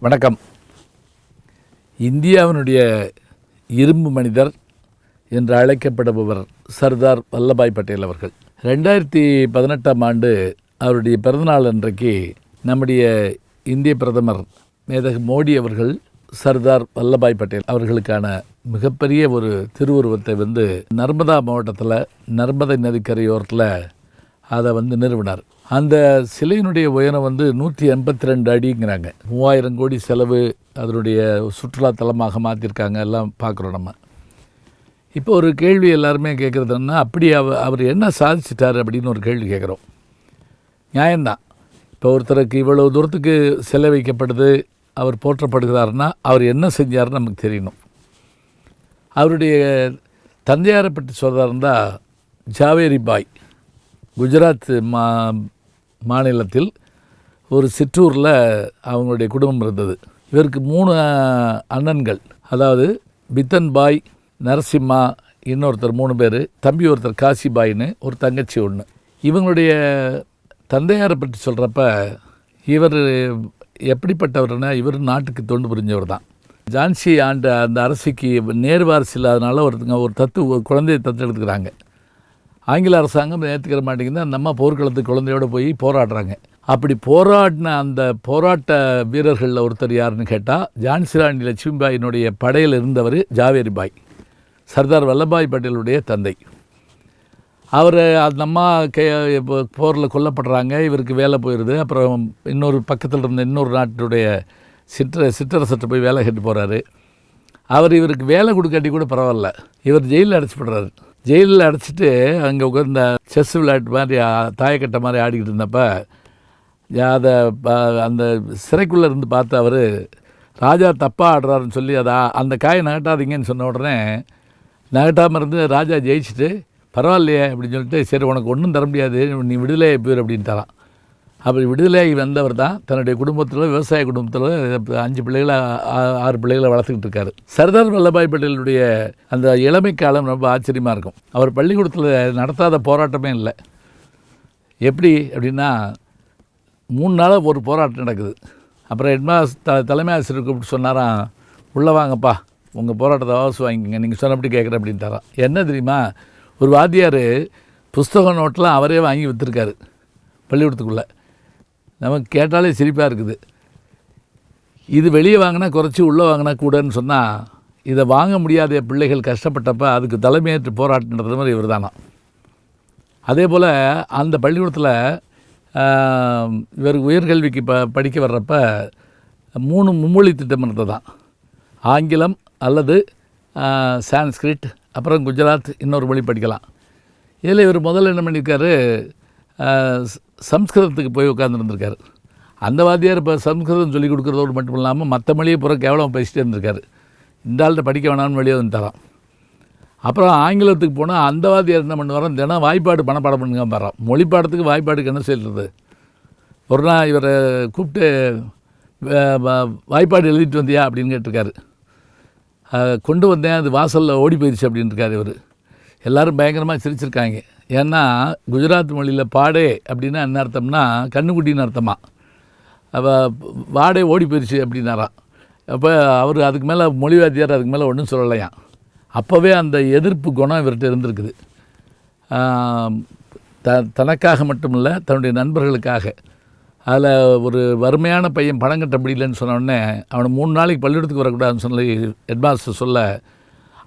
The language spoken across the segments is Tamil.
வணக்கம். இந்தியாவினுடைய இரும்பு மனிதர் என்று அழைக்கப்படுபவர் சர்தார் வல்லபாய் பட்டேல் அவர்கள் 2018ஆம் ஆண்டு அவருடைய பிறந்தநாள் அன்றைக்கு நம்முடைய இந்திய பிரதமர் மேதகு மோடி அவர்கள் சர்தார் வல்லபாய் பட்டேல் அவர்களுக்கான மிகப்பெரிய ஒரு திருவுருவத்தை நர்மதா மாவட்டத்தில் நர்மதை நதிக்கரையோரத்தில் அதை நிறுவினார். அந்த சிலையினுடைய உயரம் 182 அடிங்கிறாங்க. 3000 கோடி செலவு, அதனுடைய சுற்றுலாத்தலமாக மாற்றிருக்காங்க. எல்லாம் பார்க்குறோம் நம்ம. இப்போ ஒரு கேள்வி எல்லாருமே கேட்குறதுன்னா, அப்படி அவர் என்ன சாதிச்சிட்டார் அப்படின்னு ஒரு கேள்வி கேட்குறோம். நியாயம்தான். இப்போ ஒருத்தருக்கு இவ்வளோ தூரத்துக்கு சிலை வைக்கப்படுது, அவர் போற்றப்படுகிறாருன்னா அவர் என்ன செஞ்சார்னு நமக்கு தெரியணும். அவருடைய தந்தையாரை பற்றி சொல்கிறாருந்தா, ஜாவேரி பாய் குஜராத் மாநிலத்தில் ஒரு சிற்றூரில் அவங்களுடைய குடும்பம் இருந்தது. இவருக்கு 3 அண்ணன்கள், அதாவது பித்தன் பாய், நரசிம்மா, இன்னொருத்தர் 3 பேர், தம்பி ஒருத்தர் காசிபாயின்னு, ஒரு தங்கச்சி ஒன்று. இவங்களுடைய தந்தையாரை பற்றி சொல்கிறப்ப இவர் எப்படிப்பட்டவர்னா, இவர் நாட்டுக்கு தொண்டு புரிஞ்சவர் தான். ஜான்சி ஆண்ட அந்த அரசிக்கு நேர்வாரிசு இல்லாதனால ஒரு குழந்தையை தத்தெடுத்துக்கிறாங்க. ஆங்கில அரசாங்கம் ஏற்றுக்கிற மாட்டேங்குது. அந்த அம்மா போர்க்களத்துக்கு குழந்தையோடு போய் போராடுறாங்க. அப்படி போராடின அந்த போராட்ட வீரர்களில் ஒருத்தர் யாருன்னு கேட்டால், ஜான்சி ராணி லட்சுமிபாயினுடைய படையில் இருந்தவர் ஜாவேரி பாய், சர்தார் வல்லபாய் பட்டேலுடைய தந்தை. அவர் அந்த அம்மா போரில் கொல்லப்படுறாங்க. இவருக்கு வேலை போயிடுது. அப்புறம் இன்னொரு பக்கத்தில் இருந்த இன்னொரு நாட்டுடைய சிற்றரசற்ற போய் வேலை கட்டி போகிறாரு. இவருக்கு வேலை கொடுக்காட்டி கூட பரவாயில்ல, இவர் ஜெயிலில் அடைச்சிப்படுறாரு. ஜெயிலில் அடைச்சிட்டு அங்கே உட்கார்ந்த செஸ் விளையாட்டு மாதிரி தாயக்கட்டை மாதிரி ஆடிக்கிட்டு இருந்தப்போ அதை அந்த சிறைக்குள்ளே இருந்து பார்த்து அவர் ராஜா தப்பாக ஆடுறாருன்னு சொல்லி அந்த காயை நகட்டாதீங்கன்னு சொன்ன உடனே நகட்டாமல் இருந்து ராஜா ஜெயிச்சுட்டு, பரவாயில்லையே அப்படின்னு சொல்லிட்டு, சரி உனக்கு ஒன்றும் தர முடியாது, நீ விடுதலையாகி போயிரு அப்படின்னு தரான். அப்படி விடுதலையாகி வந்தவர் தான் தன்னுடைய குடும்பத்தில், விவசாய குடும்பத்தில் 5 பிள்ளைகளை 6 பிள்ளைகளை வளர்த்துக்கிட்டு இருக்காரு. சர்தார் வல்லபாய் பட்டேலுடைய அந்த இளமை காலம் ரொம்ப ஆச்சரியமாக இருக்கும். அவர் பள்ளிக்கூடத்தில் நடத்தாத போராட்டமே இல்லை. எப்படி அப்படின்னா, 3 நாளாக ஒரு போராட்டம் நடக்குது. அப்புறம் ஹெட்மாஸ்டர் தலைமை ஆசிரியர் கூப்பிட்டு சொன்னாராம், உள்ளே வாங்கப்பா, உங்கள் போராட்டத்தை வாபஸ் வாங்கிக்கங்க, நீங்கள் சொன்னபடி கேட்குறேன் அப்படின்னு தரான். என்ன தெரியுமா, ஒரு வாத்தியார் புஸ்தக நோட்டெலாம் அவரே வாங்கி விற்றுருக்காரு பள்ளிக்கூடத்துக்குள்ளே. நமக்கு கேட்டாலே சிரிப்பாக இருக்குது. இது வெளியே வாங்கினா குறைச்சி, உள்ளே வாங்கினா கூடன்னு சொன்னால், இதை வாங்க முடியாத பிள்ளைகள் கஷ்டப்பட்டப்போ அதுக்கு தலைமையேற்று போராட்டன்றது மாதிரி இவர் தானா. அதே போல் அந்த பள்ளிக்கூடத்தில் இவருக்கு உயர்கல்விக்கு படிக்க வர்றப்ப 3 மும்மொழி திட்டம் இருந்ததான். ஆங்கிலம் அல்லது சான்ஸ்கிரிட், அப்புறம் குஜராத், இன்னொரு மொழி படிக்கலாம். இதில் இவர் முதல்ல என்ன பண்ணியிருக்காரு, சம்ஸ்கிருதத்துக்கு போய் உட்காந்துருந்துருக்காரு. அந்த வாத்தியார் இப்போ சம்ஸ்கிருதம் சொல்லிக் கொடுக்குறதோடு மட்டும் இல்லாமல் மற்ற மொழியை பூரா கேவலம் பேசிட்டே இருந்திருக்காரு. இந்த ஆள்கிட்ட படிக்க வேணாம்னு வெளியே தரான். அப்புறம் ஆங்கிலத்துக்கு போனால் அந்த வாத்தியார் என்ன பண்ணுவாராம், தினம் வாய்ப்பாடு பணப்பாடம் பண்ணுங்க பாரான். மொழி பாடத்துக்கு வாய்ப்பாடுக்கு என்ன செய்கிறது. ஒரு நாள் இவரை கூப்பிட்டு, வாய்ப்பாடு எழுதிட்டு வந்தியா அப்படின்னு கேட்டிருக்காரு. கொண்டு வந்தேன், அது வாசலில் ஓடி போயிடுச்சு அப்படின்னு இருக்கார் இவர். எல்லோரும் பயங்கரமாக சிரிச்சிருக்காங்க. ஏன்னா குஜராத் மொழியில் பாடே அப்படின்னா என்ன அர்த்தம்னா கண்ணுக்குட்டின்னு அர்த்தமா. அப்போ வாடே ஓடி போயிடுச்சு அப்படின்னாராம். அப்போ அவர் அதுக்கு மேலே மொழிவாத்தியார் அதுக்கு மேலே ஒன்றும் சொல்லலையாம். அப்போவே அந்த எதிர்ப்பு குணம் இவர்கிட்ட இருந்திருக்குது. தனக்காக மட்டுமில்லை, தன்னுடைய நண்பர்களுக்காக. அதில் ஒரு வறுமையான பையன் பணம் கட்ட முடியலன்னு சொன்னோடனே அவனை 3 நாளைக்கு பள்ளிக்கூடத்துக்கு வரக்கூடாதுன்னு சொல்லி ஹெட்மாஸ்டர் சொல்ல,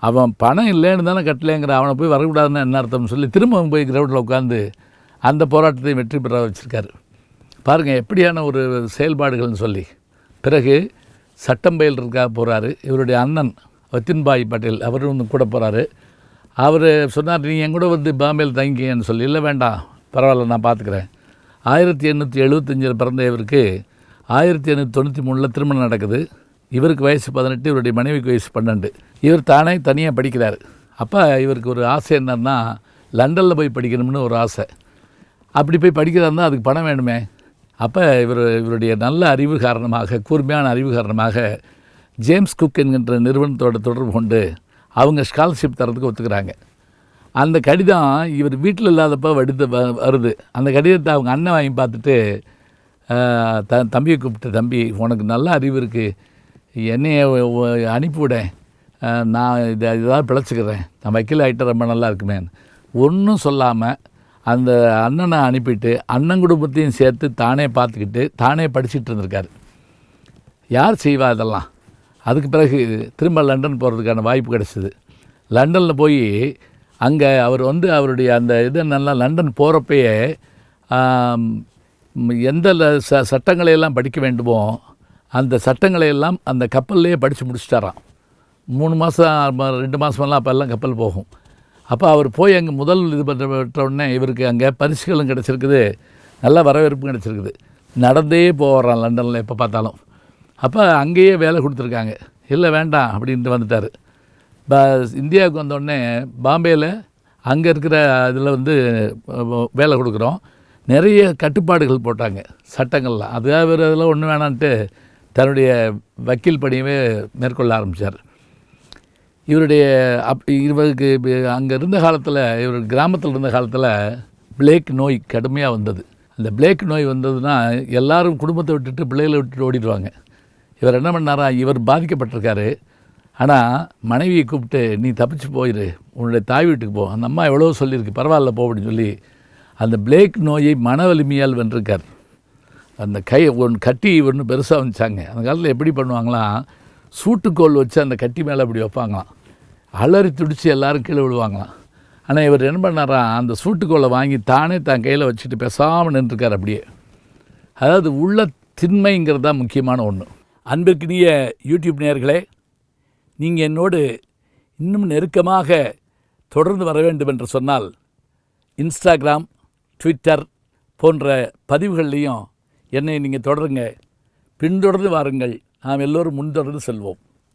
அவன் பணம் இல்லைன்னு தானே கட்டலேங்கிற, அவனை போய் வரக்கூடாதுன்னு என்ன அர்த்தம்னு சொல்லி திரும்ப போய் கிரவுண்டில் உட்காந்து அந்த போராட்டத்தை வெற்றி பெற வச்சுருக்காரு. பாருங்கள் எப்படியான ஒரு செயல்பாடுகள்னு சொல்லி. பிறகு சட்டம் பயில்றதுக்காக போகிறாரு. இவருடைய அண்ணன் வத்தின்பாய் பட்டேல் அவரும் கூட போகிறாரு. அவர் சொன்னார், நீ என் கூட பாம்பேயில் தங்கிக்கன்னு சொல்லி. இல்லை வேண்டாம், பரவாயில்ல, நான் பார்த்துக்கிறேன். 1875 பிறந்த இவருக்கு 1893 திருமணம் நடக்குது. இவருக்கு வயசு 18, இவருடைய மனைவிக்கு வயசு 12. இவர் தனியாக படிக்கிறார். அப்போ இவருக்கு ஒரு ஆசை என்னன்னா, லண்டனில் போய் படிக்கணும்னு ஒரு ஆசை. அப்படி போய் படிக்கிறாருன்னா அதுக்கு பணம் வேணுமே. அப்போ இவருடைய நல்ல அறிவு காரணமாக, கூர்மையான அறிவு காரணமாக ஜேம்ஸ் குக் என்கின்ற நிறுவனத்தோட தொடர்பு கொண்டு அவங்க ஸ்காலர்ஷிப் தரத்துக்கு ஒத்துக்கிறாங்க. அந்த கடிதம் இவர் வீட்டில் இல்லாதப்போ வருது. அந்த கடிதத்தை அவங்க அண்ணன் வாங்கி பார்த்துட்டு தம்பியை கூப்பிட்டு, தம்பி உனக்கு நல்ல அறிவு இருக்குது, என்னைய அனுப்பிவிடேன், நான் இதாவது பிழைச்சிக்கிறேன், நான் வக்கீல் ஆகிட்ட ரொம்ப நல்லா இருக்குமே. ஒன்றும் சொல்லாமல் அந்த அண்ணனை அனுப்பிட்டு அண்ணன் குடும்பத்தையும் சேர்த்து தானே பார்த்துக்கிட்டு தானே படிச்சுட்டு இருந்திருக்காரு. யார் செய்வா இதெல்லாம்? அதுக்கு பிறகு திரும்ப லண்டன் போகிறதுக்கான வாய்ப்பு கிடச்சிது. லண்டனில் போய் அங்கே அவர் அவருடைய அந்த இதெல்லாம் லண்டன் போகிறப்பயே எந்த சட்டங்களையெல்லாம் படிக்க வேண்டுமோ அந்த சட்டங்களையெல்லாம் அந்த கப்பல்லையே படித்து முடிச்சிட்டாராம். 3 மாதம் 2 மாதமெல்லாம் அப்போல்லாம் கப்பல் போகும். அப்போ அவர் போய் அங்கே முதல் இது பெற்ற உடனே இவருக்கு அங்கே பரிசுகளும் கிடச்சிருக்குது, நல்ல வரவேற்பும் கிடச்சிருக்குது. நடந்தே போகிறான் லண்டனில் எப்போ பார்த்தாலும். அப்போ அங்கேயே வேலை கொடுத்துருக்காங்க. இல்லை வேண்டாம் அப்படின்ட்டு வந்துட்டார். இந்தியாவுக்கு வந்தோடனே பாம்பேயில் அங்கே இருக்கிற இதில் வேலை கொடுக்குறோம், நிறைய கட்டுப்பாடுகள் போட்டாங்க சட்டங்கள்லாம். அதுக்காக அதெல்லாம் ஒன்றும் வேணான்ட்டு தன்னுடைய வக்கீல் பணியவே மேற்கொள்ள ஆரம்பித்தார். இவருக்கு அங்கே இருந்த காலத்தில், இவர் கிராமத்தில் இருந்த காலத்தில் பிளேக் நோய் கடுமையாக வந்தது. அந்த பிளேக் நோய் வந்ததுன்னா எல்லோரும் குடும்பத்தை விட்டுட்டு பிள்ளைகளை விட்டுட்டு ஓடிடுவாங்க. இவர் என்ன பண்ணாரா, இவர் பாதிக்கப்பட்டிருக்காரு, ஆனால் மனைவியை கூப்பிட்டு நீ தப்பிச்சு போயிரு, உன்னுடைய தாய் வீட்டுக்கு போ, அந்த அம்மா எவ்வளோ சொல்லியிருக்கு, பரவாயில்ல போ அப்படின்னு சொல்லி அந்த பிளேக் நோயை மன வலிமையால் வென்றிருக்கார். அந்த கட்டி ஒன்று பெருசாக வந்துச்சாங்க. அந்த காலத்தில் எப்படி பண்ணுவாங்களாம், சூட்டுக்கோல் வச்சு அந்த கட்டி மேலே அப்படி வைப்பாங்களாம், அலறி துடித்து எல்லோரும் கீழே விழுவாங்களாம். ஆனால் இவர் என்ன பண்ணாரா, அந்த சூட்டுக்கோலை வாங்கி தானே தான் கையில் வச்சுட்டு பேசாமல் நின்றுருக்கார் அப்படியே. அதாவது உள்ள திண்மைங்கிறது தான் முக்கியமான ஒன்று. அன்பிற்கினிய யூடியூப் நேயர்களே, நீங்கள் என்னோடு இன்னும் நெருக்கமாக தொடர்ந்து வர வேண்டும் என்று சொன்னால் இன்ஸ்டாகிராம், ட்விட்டர் போன்ற பதிவுகள்லேயும் என்னை நீங்கள் தொடருங்க, பின்தொடர்ந்து வாருங்கள், நாம் எல்லோரும் முன்தொடர்ந்து செல்வோம்.